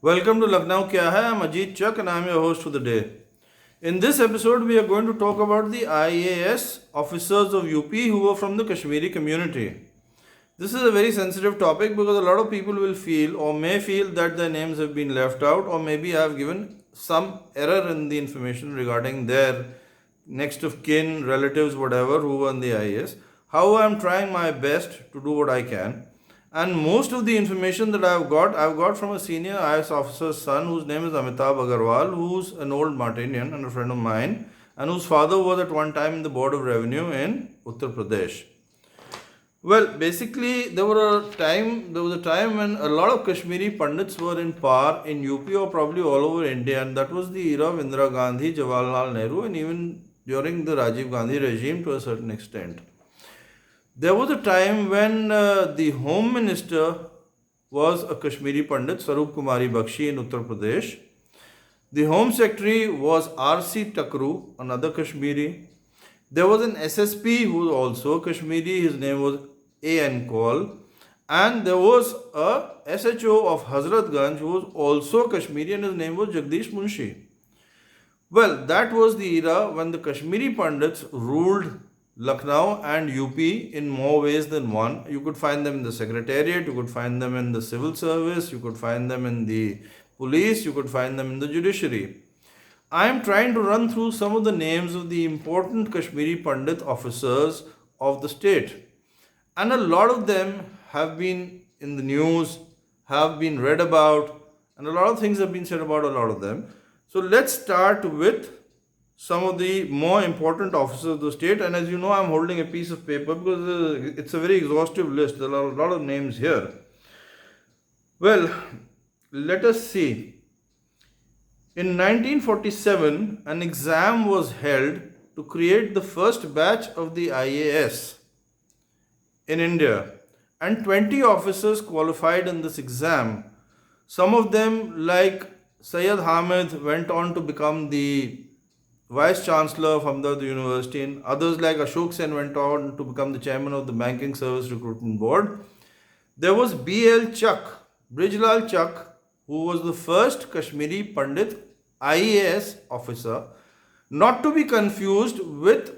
Welcome to Lucknow Kya Hai. I'm Ajit Chak and I'm your host for the day. In this episode, we are going to talk about the IAS officers of UP who were from the Kashmiri community. This is a very sensitive topic because a lot of people will feel or may feel that their names have been left out, or maybe I have given some error in the information regarding their next of kin, relatives, whatever, who were in the IAS. However, I'm trying my best to do what I can. And most of the information that I've got from a senior IAS officer's son whose name is Amitabh Agarwal, who's an old Martinian and a friend of mine, and whose father was at one time in the Board of Revenue in Uttar Pradesh. Well, basically, there was a time when a lot of Kashmiri Pandits were in power in UP or probably all over India, and that was the era of Indira Gandhi, Jawaharlal Nehru, and even during the Rajiv Gandhi regime to a certain extent. There was a time when the Home Minister was a Kashmiri Pandit, Sarup Kumari Bakshi in Uttar Pradesh. The Home Secretary was R.C. Takru, another Kashmiri. There was an SSP who was also Kashmiri, his name was A.N. Kaul. And there was a SHO of Hazratganj who was also Kashmiri and his name was Jagdish Munshi. Well, that was the era when the Kashmiri Pandits ruled Lucknow and UP in more ways than one. You could find them in the secretariat, you could find them in the civil service, you could find them in the police, you could find them in the judiciary. I am trying to run through some of the names of the important Kashmiri Pandit officers of the state. And a lot of them have been in the news, have been read about, and a lot of things have been said about a lot of them. So let's start with some of the more important officers of the state. And as you know, I'm holding a piece of paper because it's a very exhaustive list. There are a lot of names here. Well, let us see. In 1947, an exam was held to create the first batch of the IAS in India, and 20 officers qualified in this exam. Some of them, like Syed Hamid, went on to become the Vice Chancellor of Ahmedabad University, and others like Ashok Sen went on to become the Chairman of the Banking Service Recruitment Board. There was B.L. Chak, Brijlal Chak, who was the first Kashmiri Pandit IAS officer, not to be confused with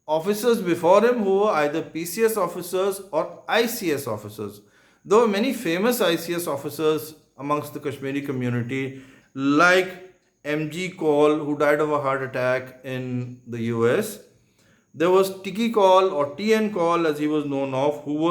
officers before him who were either PCS officers or ICS officers. There were many famous ICS officers amongst the Kashmiri community, like M.G. Kaul, who died of a heart attack in the US. There was Tiki Kaul or T.N. Kaul, as he was known of, who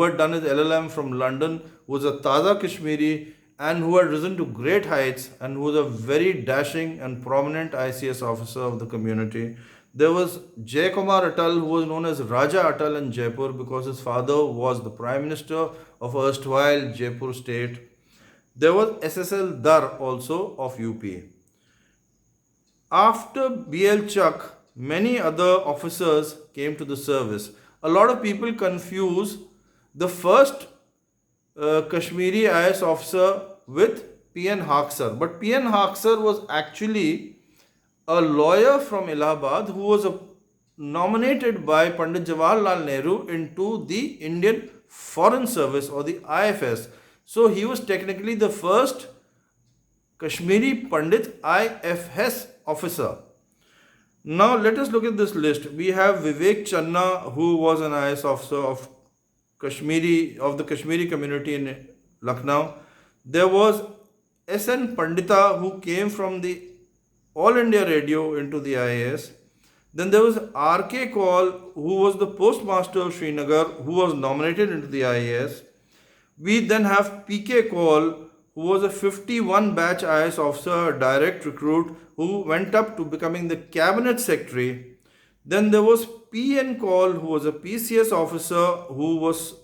had done his LLM from London, who was a Taza Kashmiri and who had risen to great heights and who was a very dashing and prominent ICS officer of the community. There was Jay Kumar Atal, who was known as Raja Atal in Jaipur because his father was the Prime Minister of erstwhile Jaipur state. There was SSL Dar also of UP. After BL Chak, many other officers came to the service. A lot of people confuse the first Kashmiri IAS officer with P.N. Haksar. But P.N. Haksar was actually a lawyer from Allahabad who was nominated by Pandit Jawaharlal Nehru into the Indian Foreign Service or the IFS. So he was technically the first Kashmiri Pandit IFS officer. Now let us look at this list. We have Vivek Channa, who was an IAS officer of the Kashmiri community in Lucknow. There was S.N. Pandita, who came from the All India Radio into the IAS. Then there was R.K. Kaul, who was the postmaster of Srinagar, who was nominated into the IAS. We then have P.K. Kaul, who was a 51 batch IAS officer, a direct recruit, who went up to becoming the cabinet secretary. Then there was P.N. Kaul, who was a PCS officer who was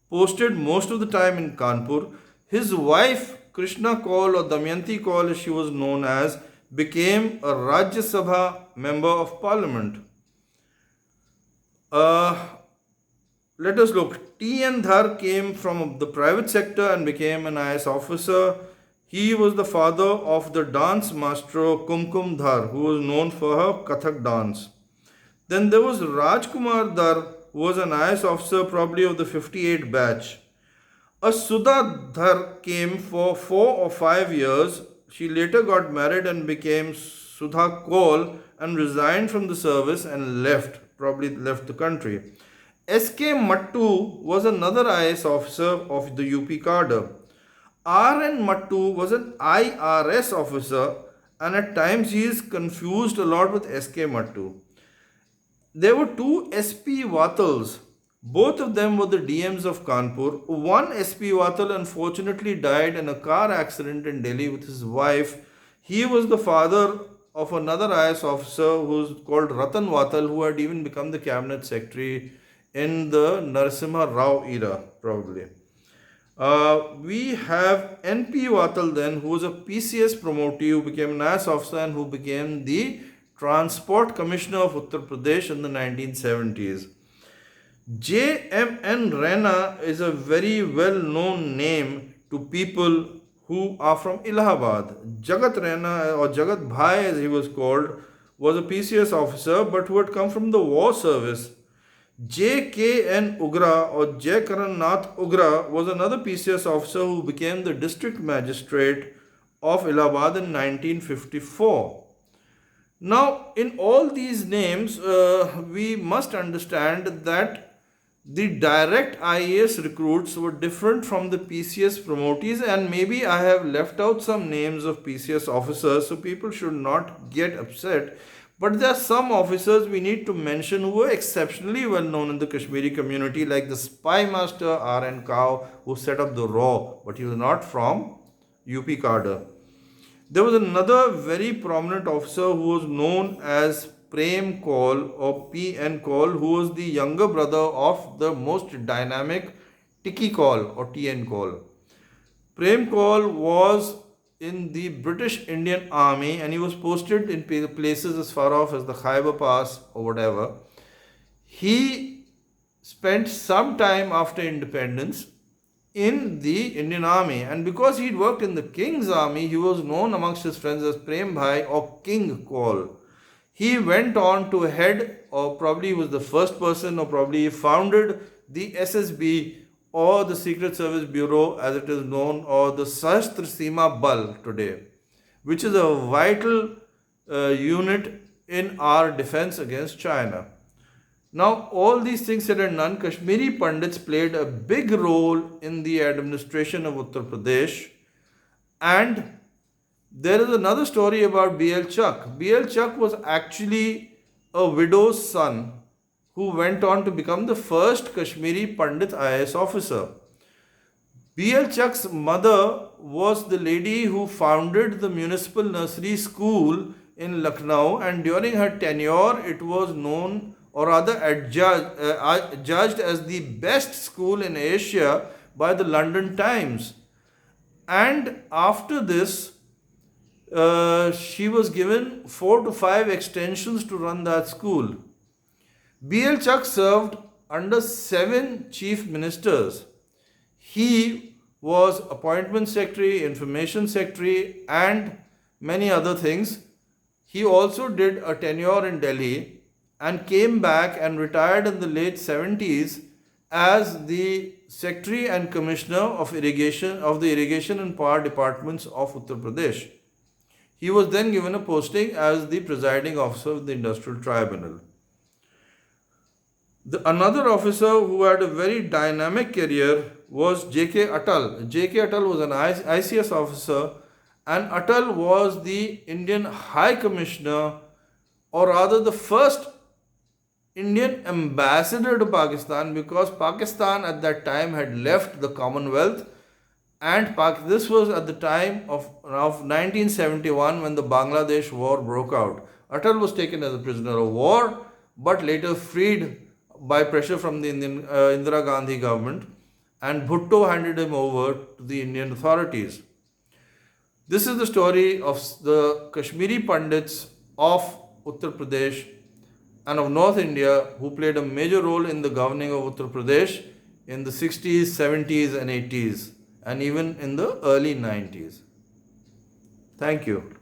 posted most of the time in Kanpur. His wife, Krishna Kaul or Damayanti Kaul as she was known as, became a Rajya Sabha member of parliament. Let us look. T.N. Dhar came from the private sector and became an IAS officer. He was the father of the dance maestro Kumkum Dhar, who was known for her Kathak dance. Then there was Rajkumar Dhar, who was an IAS officer probably of the 58 batch. A Sudha Dhar came for 4 or 5 years. She later got married and became Sudha Kaul and resigned from the service and left, probably left the country. S.K. Mattu was another IAS officer of the UP cadre. R.N. Mattu was an IRS officer, and at times he is confused a lot with S.K. Mattu. There were two SP Vatals. Both of them were the DMs of Kanpur. One SP Vatal unfortunately died in a car accident in Delhi with his wife. He was the father of another IS officer who's called Ratan Vatal, who had even become the cabinet secretary in the Narasimha Rao era, probably. We have NP Vatal then, who was a PCS promotee who became an IS officer and who became the Transport Commissioner of Uttar Pradesh in the 1970s. J.M.N. Raina is a very well known name to people who are from Allahabad. Jagat Raina, or Jagat Bhai as he was called, was a PCS officer but who had come from the war service. J.K.N. Ugra or J. Karan Nath Ugra was another PCS officer who became the district magistrate of Allahabad in 1954. Now, in all these names, we must understand that the direct IAS recruits were different from the PCS promotees, and maybe I have left out some names of PCS officers, so people should not get upset. But there are some officers we need to mention who were exceptionally well known in the Kashmiri community, like the spy master R.N. Kao, who set up the RAW, but he was not from UP cadre. There was another very prominent officer who was known as Prem Kaul or P.N. Kaul, who was the younger brother of the most dynamic Tiki Kaul or T.N. Kaul. Prem Kaul was in the British Indian Army and he was posted in places as far off as the Khyber Pass or whatever. He spent some time after independence in the Indian Army, and because he'd worked in the King's Army, he was known amongst his friends as Prem Bhai or King Kaul. He went on to head, or probably was the first person, or probably founded the SSB or the Secret Service Bureau as it is known, or the Sahastra Seema Bal today, which is a vital unit in our defense against China. Now, all these things said and done, Kashmiri Pandits played a big role in the administration of Uttar Pradesh. And there is another story about B.L. Chak. B.L. Chak was actually a widow's son who went on to become the first Kashmiri Pandit IAS officer. B.L. Chak's mother was the lady who founded the municipal nursery school in Lucknow, and during her tenure, it was known or rather judged as the best school in Asia by the London Times. And after this, she was given 4 to 5 extensions to run that school. B.L. Chak served under 7 chief ministers. He was appointment secretary, information secretary, and many other things. He also did a tenure in Delhi and came back and retired in the late 70s as the Secretary and Commissioner of Irrigation of the Irrigation and Power Departments of Uttar Pradesh. He was then given a posting as the presiding officer of the Industrial Tribunal. Another officer who had a very dynamic career was J.K. Atal. J.K. Atal was an ICS officer, and Atal was the Indian High Commissioner, or rather the first Indian ambassador to Pakistan, because Pakistan at that time had left the Commonwealth, and this was at the time of 1971 when the Bangladesh war broke out. Atal was taken as a prisoner of war but later freed by pressure from the Indira Gandhi government, and Bhutto handed him over to the Indian authorities. This is the story of the Kashmiri Pandits of Uttar Pradesh and of North India, who played a major role in the governing of Uttar Pradesh in the 60s, 70s and 80s, and even in the early 90s. Thank you.